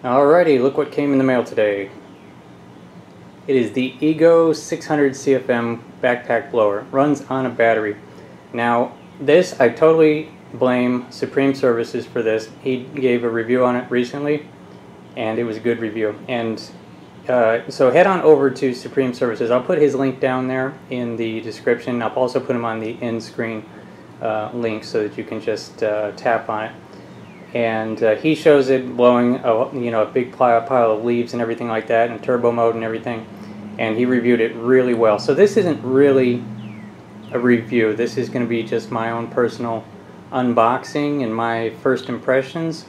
Alrighty, look what came in the mail today. It is the Ego 600 CFM backpack blower. Runs on a battery. Now, this, I totally blame Supreme Services for this. He gave a review on it recently, and it was a good review. And so head on over to Supreme Services. I'll put his link down there in the description. I'll also put him on the end screen link so that you can just tap on it. And he shows it blowing a big pile of leaves and everything like that, and turbo mode and everything, and he reviewed it really well. So this isn't really a review. This is going to be just my own personal unboxing and my first impressions,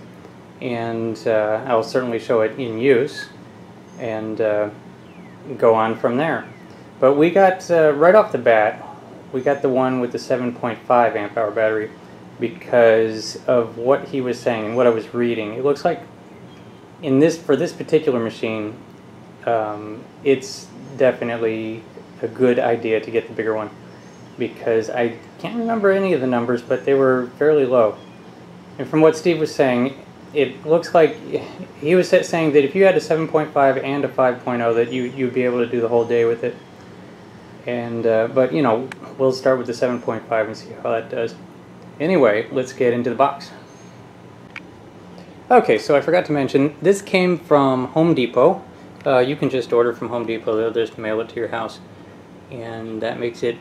and I'll certainly show it in use and go on from there. But we got right off the bat, we got the one with the 7.5 amp hour battery, because of what he was saying and what I was reading. It looks like for this particular machine, it's definitely a good idea to get the bigger one, because I can't remember any of the numbers, but they were fairly low. And from what Steve was saying, it looks like he was saying that if you had a 7.5 and a 5.0, that you'd be able to do the whole day with it. And but we'll start with the 7.5 and see how that does. Anyway, let's get into the box. Okay, so I forgot to mention, this came from Home Depot. You can just order from Home Depot. They'll just mail it to your house, and that makes it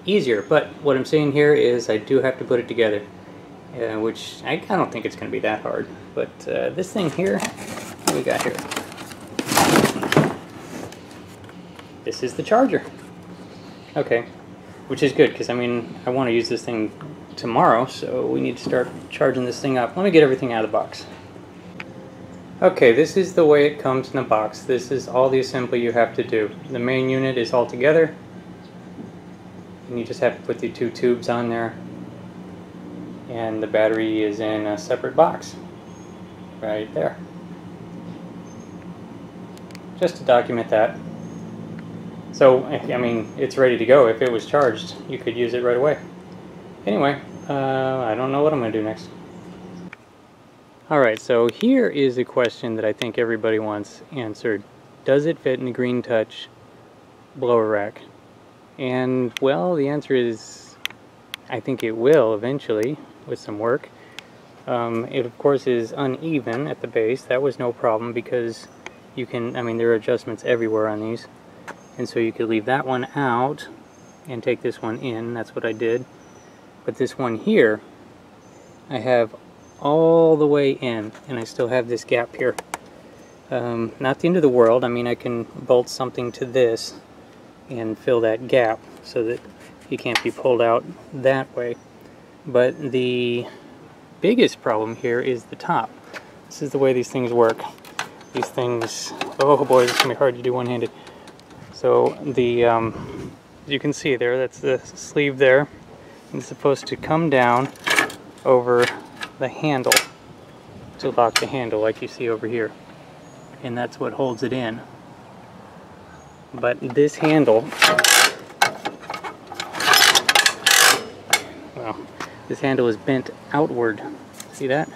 easier. But what I'm saying here is I do have to put it together, which I don't think it's going to be that hard. But this thing here, what do we got here? This is the charger. Okay. Which is good, because I want to use this thing tomorrow, so we need to start charging this thing up. Let me get everything out of the box. Okay, this is the way it comes in the box. This is all the assembly you have to do. The main unit is all together, and you just have to put the two tubes on there, and the battery is in a separate box right there, just to document that. So, it's ready to go. If it was charged, you could use it right away. Anyway, I don't know what I'm going to do next. Alright, so here is a question that I think everybody wants answered. Does it fit in the Green Touch blower rack? And, well, the answer is, I think it will eventually, with some work. It, of course, is uneven at the base. That was no problem, because you can, there are adjustments everywhere on these. And so you could leave that one out and take this one in. That's what I did. But this one here, I have all the way in, and I still have this gap here. Not the end of the world. I can bolt something to this and fill that gap so that it can't be pulled out that way. But the biggest problem here is the top. This is the way these things work. These things, oh boy, this is going to be hard to do one-handed. So the, you can see there, that's the sleeve there. It's supposed to come down over the handle to lock the handle, like you see over here. And that's what holds it in. But this handle, well, this handle is bent outward. See that?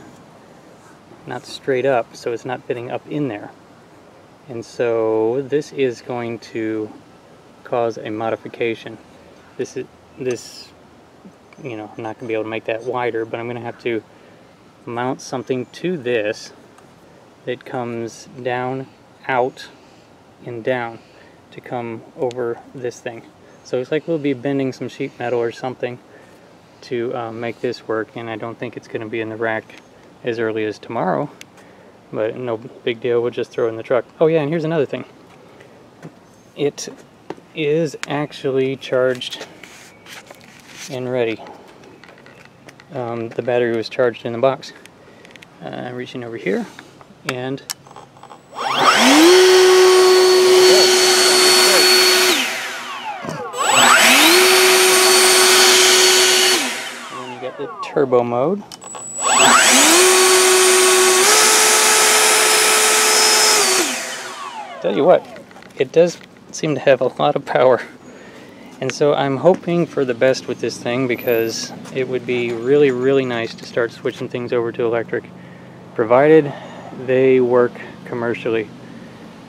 Not straight up, so it's not fitting up in there. And so this is going to cause a modification. I'm not going to be able to make that wider, but I'm going to have to mount something to this that comes down, out, and down to come over this thing. So it's like we'll be bending some sheet metal or something to make this work, and I don't think it's going to be in the rack as early as tomorrow. But no big deal, we'll just throw it in the truck. Oh yeah, and here's another thing. It is actually charged and ready. The battery was charged in the box. I'm reaching over here, and then you got the turbo mode. Tell you what, it does seem to have a lot of power, and so I'm hoping for the best with this thing, because it would be really nice to start switching things over to electric, provided they work commercially,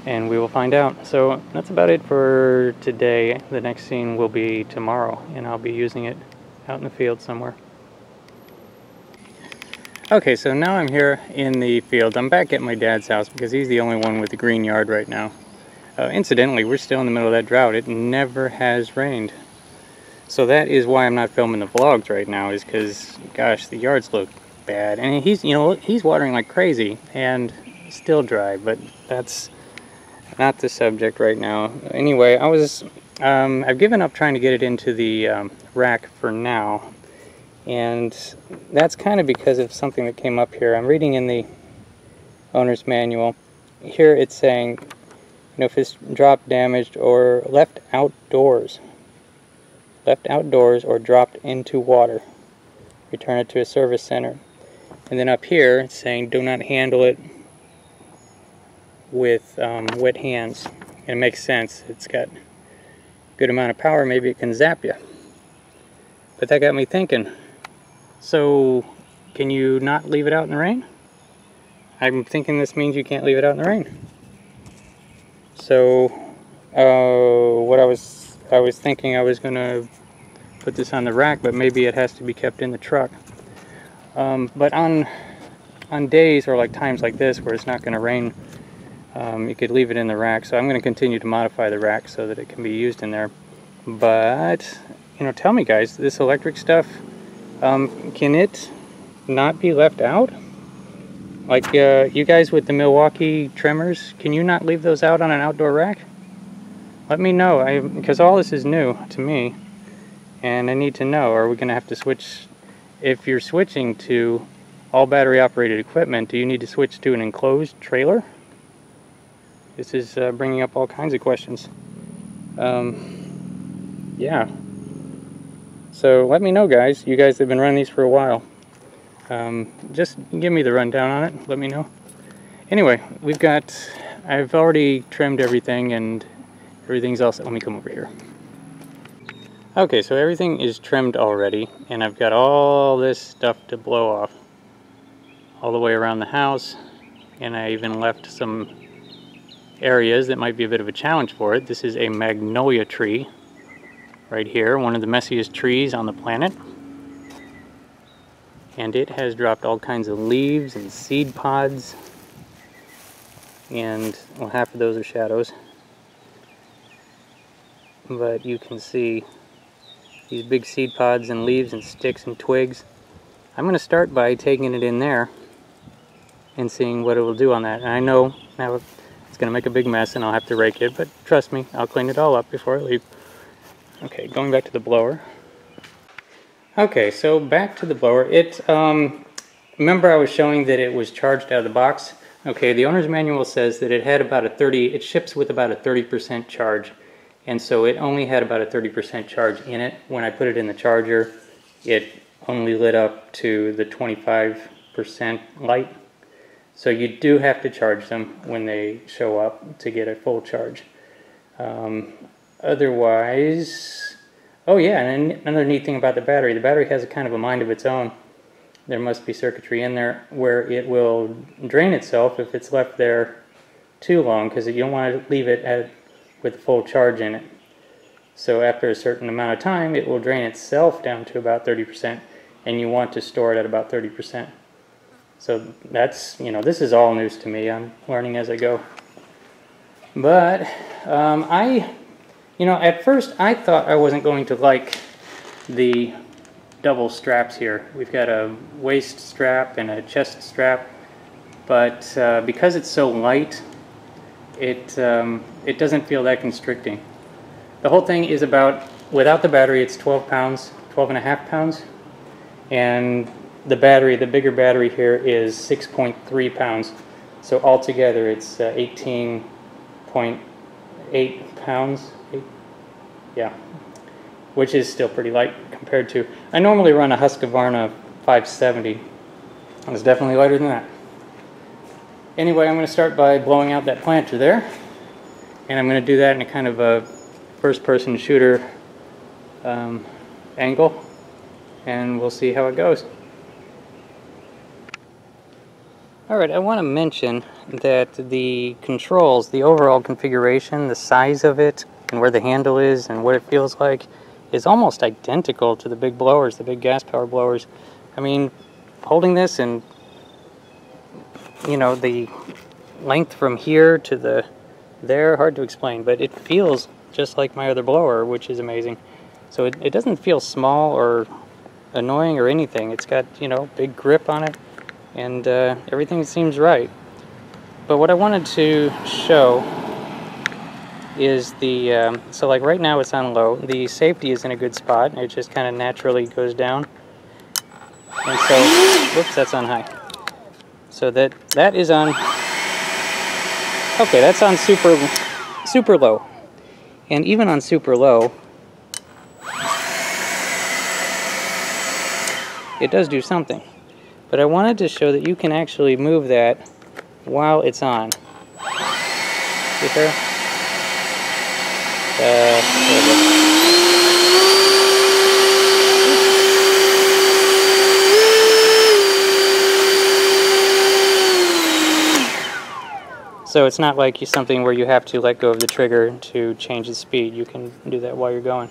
and we will find out. So that's about it for today. The next scene will be tomorrow, and I'll be using it out in the field somewhere. Okay, so now I'm here in the field. I'm back at my dad's house because he's the only one with the green yard right now. Incidentally, we're still in the middle of that drought. It never has rained. So that is why I'm not filming the vlogs right now, is because, gosh, the yards look bad. And he's, you know, he's watering like crazy and still dry, but that's not the subject right now. Anyway, I've given up trying to get it into the rack for now. And that's kind of because of something that came up here. I'm reading in the owner's manual. Here it's saying, you know, if it's dropped, damaged, or left outdoors or dropped into water, return it to a service center. And then up here it's saying, do not handle it with wet hands. And it makes sense. It's got a good amount of power. Maybe it can zap you. But that got me thinking. So, can you not leave it out in the rain? I'm thinking this means you can't leave it out in the rain. So, what I was thinking I was going to put this on the rack, but maybe it has to be kept in the truck. But on days or like times like this where it's not going to rain, you could leave it in the rack. So I'm going to continue to modify the rack so that it can be used in there. But, you know, tell me guys, this electric stuff, can it not be left out? Like you guys with the Milwaukee trimmers, can you not leave those out on an outdoor rack? Let me know, because all this is new to me, and I need to know, are we going to have to switch? If you're switching to all battery operated equipment, do you need to switch to an enclosed trailer? This is bringing up all kinds of questions. Yeah. So let me know, guys. You guys have been running these for a while. Just give me the rundown on it. Let me know. Anyway, I've already trimmed everything and everything's all set. Let me come over here. Okay, so everything is trimmed already, and I've got all this stuff to blow off all the way around the house, and I even left some areas that might be a bit of a challenge for it. This is a magnolia tree right here, one of the messiest trees on the planet. And it has dropped all kinds of leaves and seed pods. And, well, half of those are shadows. But you can see these big seed pods and leaves and sticks and twigs. I'm going to start by taking it in there and seeing what it will do on that. And I know now it's going to make a big mess and I'll have to rake it, but trust me, I'll clean it all up before I leave. Okay, going back to the blower. Okay, so back to the blower. Remember I was showing that it was charged out of the box? Okay, the owner's manual says that it had about it ships with about a 30% charge. And so it only had about a 30% charge in it. When I put it in the charger, it only lit up to the 25% light. So you do have to charge them when they show up to get a full charge. Otherwise, oh yeah, and another neat thing about the battery has a kind of a mind of its own. There must be circuitry in there where it will drain itself if it's left there too long, because you don't want to leave it with full charge in it. So after a certain amount of time, it will drain itself down to about 30%, and you want to store it at about 30%. So that's, you know, this is all news to me. I'm learning as I go. But you know, at first I thought I wasn't going to like the double straps here. We've got a waist strap and a chest strap, but because it's so light, it doesn't feel that constricting. The whole thing is about, without the battery, it's 12 pounds, 12 and a half pounds, and the battery, the bigger battery here, is 6.3 pounds. So altogether it's 18.8 pounds. Yeah, which is still pretty light compared to, I normally run a Husqvarna 570. It's definitely lighter than that. Anyway, I'm going to start by blowing out that planter there, and I'm going to do that in a kind of a first-person shooter angle, and we'll see how it goes. Alright, I want to mention that the controls, the overall configuration, the size of it, and where the handle is, and what it feels like, is almost identical to the big blowers, the big gas power blowers. I mean, holding this and, you know, the length from here to there, hard to explain, but it feels just like my other blower, which is amazing. So it doesn't feel small or annoying or anything. It's got, you know, big grip on it, and everything seems right. But what I wanted to show is the, so like right now it's on low. The safety is in a good spot. It just kind of naturally goes down. And so, whoops, that's on high. So that is on, okay, that's on super low. And even on super low, it does do something. But I wanted to show that you can actually move that while it's on. See there? There we go. So it's not like something where you have to let go of the trigger to change the speed. You can do that while you're going.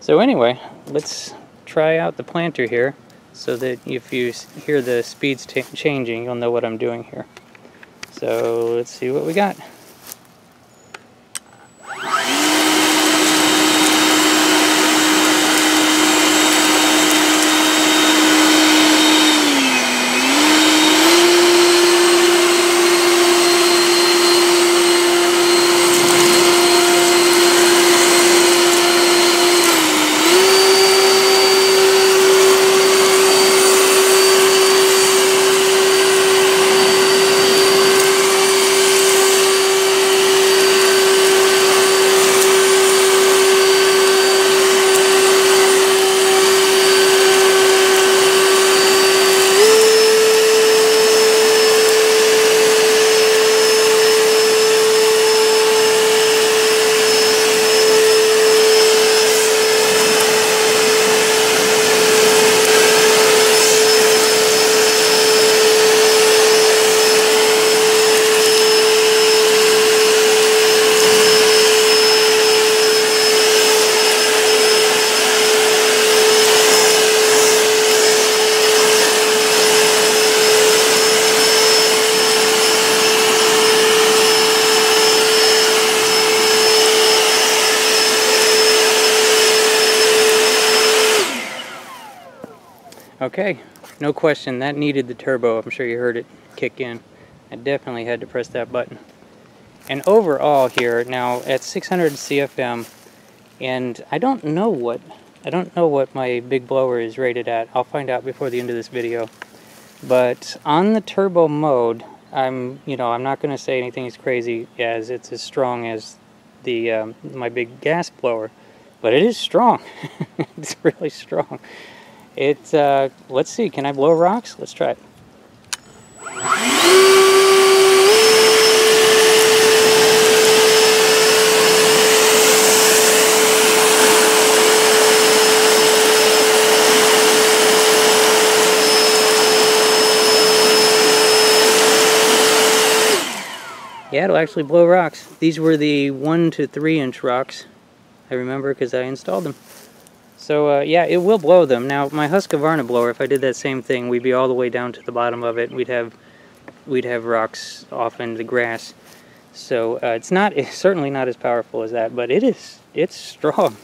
So anyway, let's try out the planter here, so that if you hear the speeds changing, you'll know what I'm doing here. So let's see what we got. Okay, no question, that needed the turbo. I'm sure you heard it kick in. I definitely had to press that button. And overall here, now at 600 CFM, and I don't know what my big blower is rated at. I'll find out before the end of this video. But on the turbo mode, I'm not going to say anything as crazy as it's as strong as the my big gas blower, but it is strong. It's really strong. It's, let's see, can I blow rocks? Let's try it. Yeah, it'll actually blow rocks. These were the 1 to 3 inch rocks, I remember, because I installed them. So yeah, it will blow them. Now my Husqvarna blower, if I did that same thing, we'd be all the way down to the bottom of it. We'd have rocks off into the grass. So it's certainly not as powerful as that, but it's strong.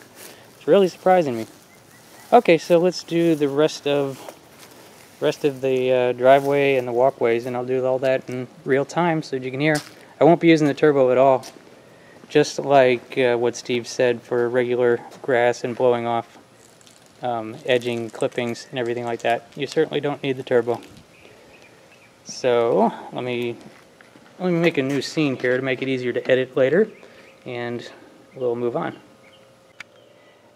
It's really surprising me. Okay, so let's do the rest of the driveway and the walkways, and I'll do all that in real time so that you can hear. I won't be using the turbo at all, just like what Steve said for regular grass and blowing off edging, clippings, and everything like that. You certainly don't need the turbo. So let me make a new scene here to make it easier to edit later, and we'll move on.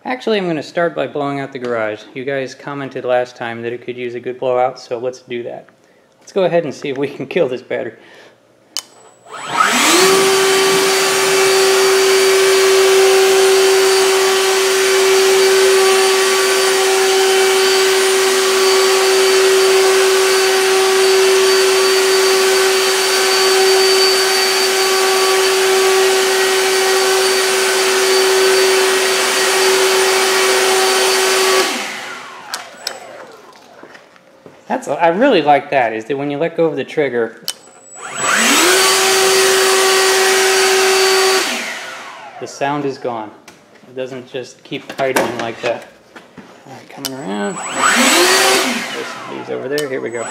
Actually, I'm going to start by blowing out the garage. You guys commented last time that it could use a good blowout, so let's do that. Let's go ahead and see if we can kill this battery. I really like that, is that when you let go of the trigger, the sound is gone. It doesn't just keep idling like that. All right, coming around. There's some leaves over there. Here we go.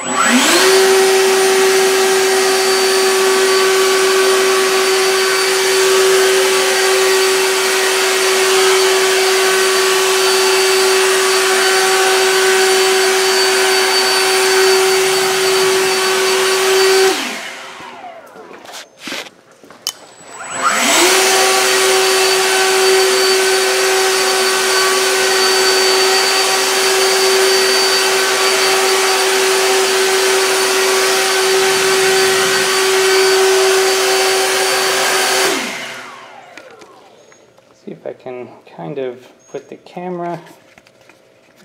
See if I can kind of put the camera,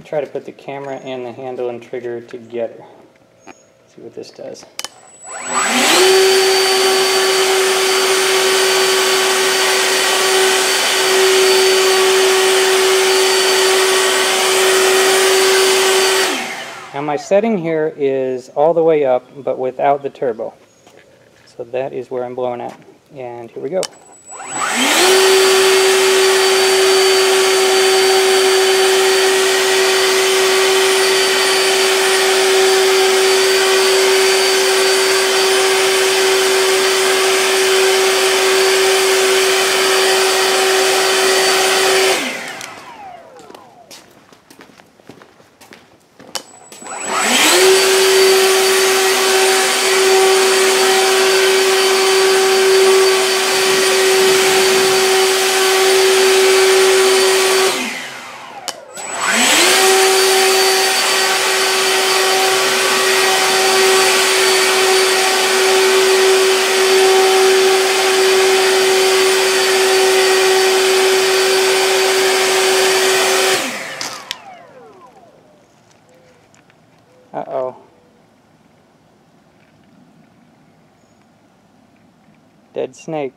try to put the camera and the handle and trigger together. See what this does. Now my setting here is all the way up, but without the turbo. So that is where I'm blowing at. And here we go. Uh-oh. Dead snake.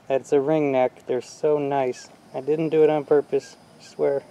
That's a ring neck. They're so nice. I didn't do it on purpose, I swear.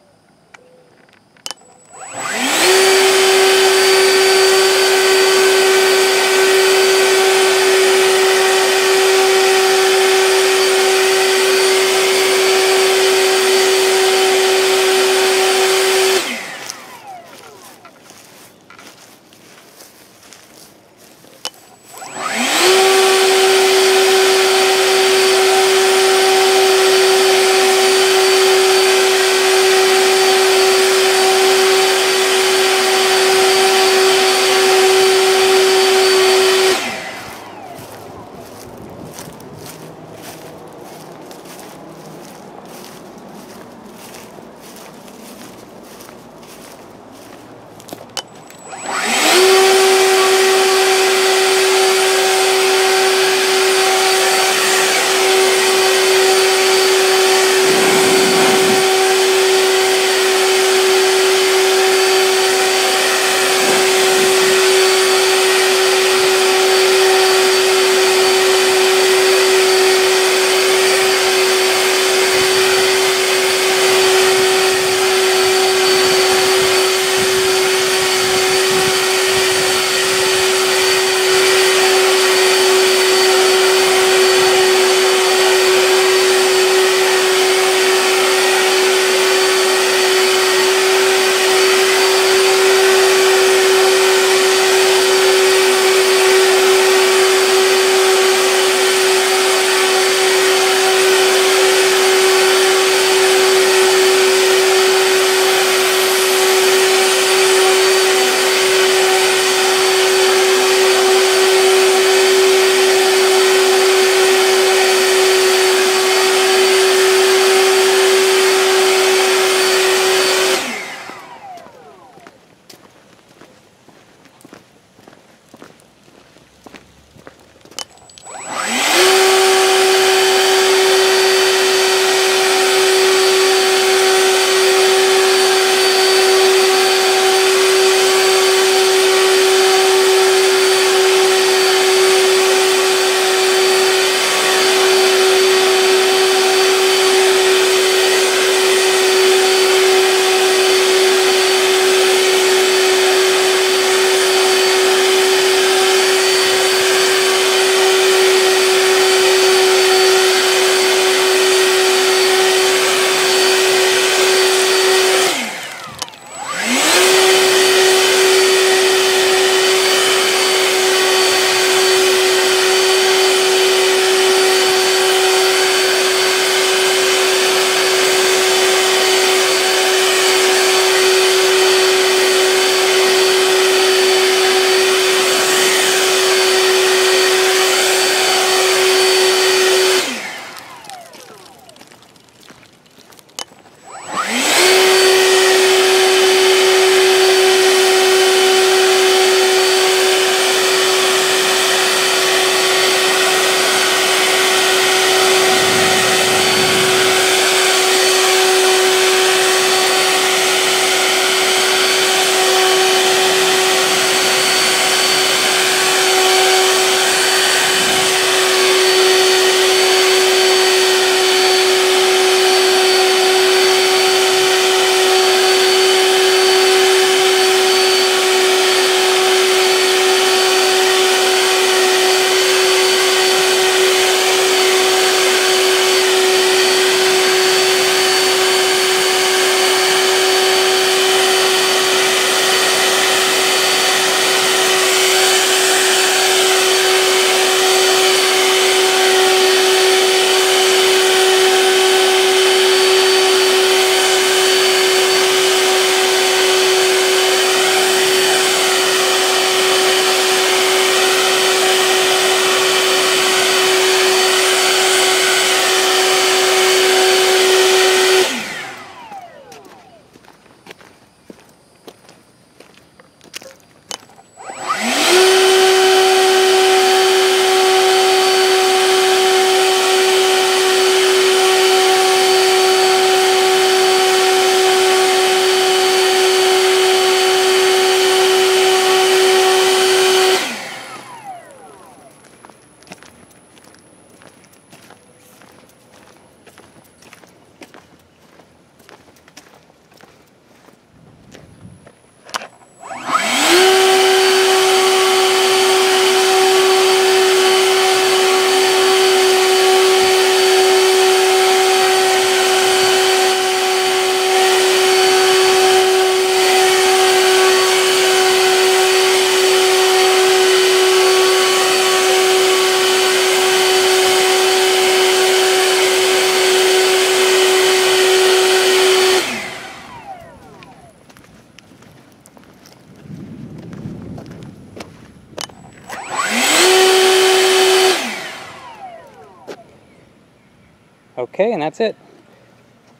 Okay, and that's it.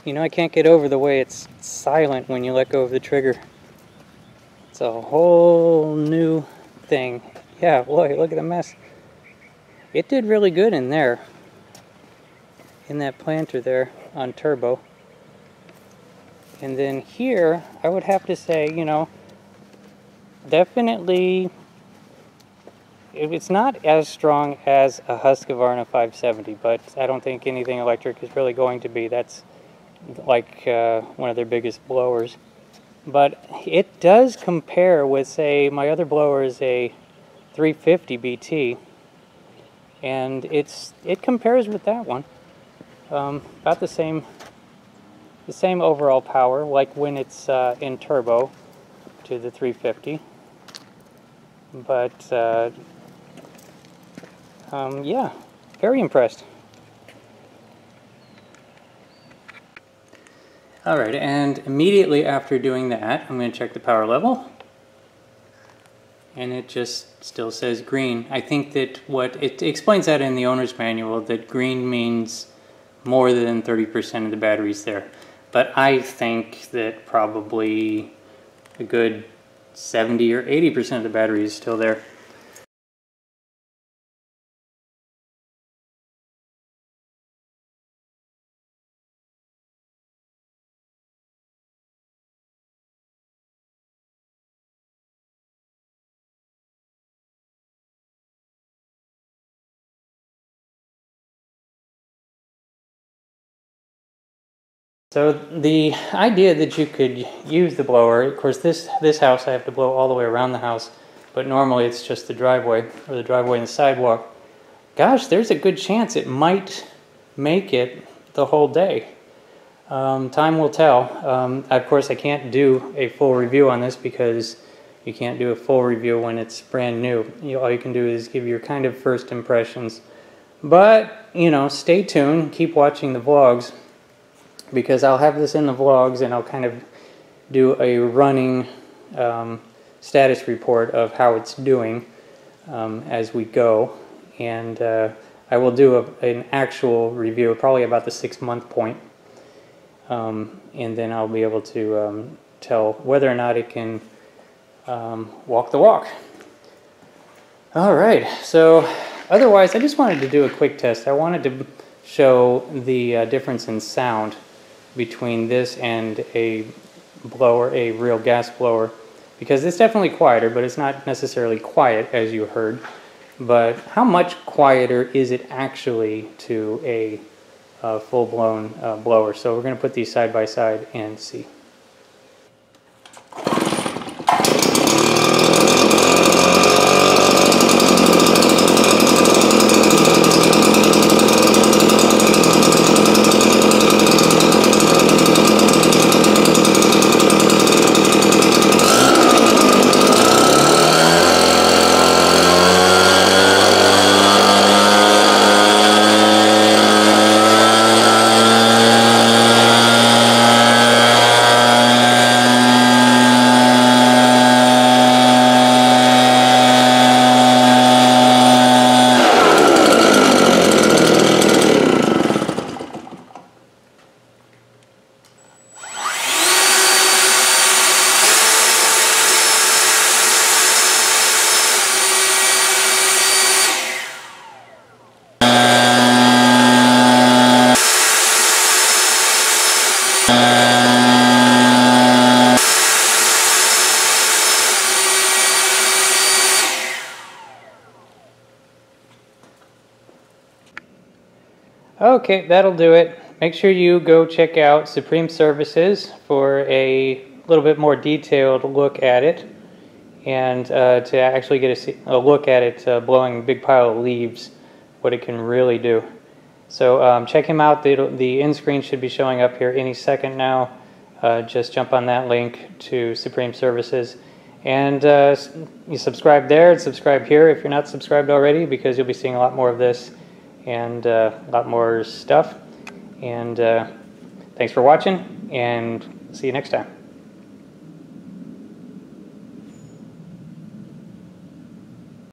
You know, I can't get over the way it's silent when you let go of the trigger. It's a whole new thing. Yeah, look at the mess. It did really good in there. In that planter there on turbo. And then here, I would have to say, you know, definitely, it's not as strong as a Husqvarna 570, but I don't think anything electric is really going to be. That's like one of their biggest blowers. But it does compare with, say, my other blower is a 350 BT, and it compares with that one. About the same overall power, like when it's in turbo to the 350. But yeah, very impressed. Alright, and immediately after doing that, I'm going to check the power level. And it just still says green. I think that what it explains that in the owner's manual, that green means more than 30% of the battery's there. But I think that probably a good 70 or 80% of the battery is still there. So the idea that you could use the blower, of course this house I have to blow all the way around the house, but normally it's just the driveway, or the driveway and the sidewalk. Gosh, there's a good chance it might make it the whole day. Time will tell. Of course I can't do a full review on this because you can't do a full review when it's brand new. All you can do is give your kind of first impressions. But, you know, stay tuned, keep watching the vlogs, because I'll have this in the vlogs and I'll kind of do a running status report of how it's doing as we go. And I will do an actual review, probably about the 6-month point. And then I'll be able to tell whether or not it can walk the walk. Alright, so otherwise I just wanted to do a quick test. I wanted to show the difference in sound between this and a blower, a real gas blower, because it's definitely quieter, but it's not necessarily quiet as you heard. But how much quieter is it actually to a full-blown blower? So we're going to put these side by side and see. Okay, that'll do it. Make sure you go check out Supreme Services for a little bit more detailed look at it, and to actually get a look at it blowing a big pile of leaves, what it can really do. So check him out. The end screen should be showing up here any second now. Just jump on that link to Supreme Services, and you subscribe there and subscribe here if you're not subscribed already, because you'll be seeing a lot more of this and a lot more stuff. And thanks for watching, and see you next time.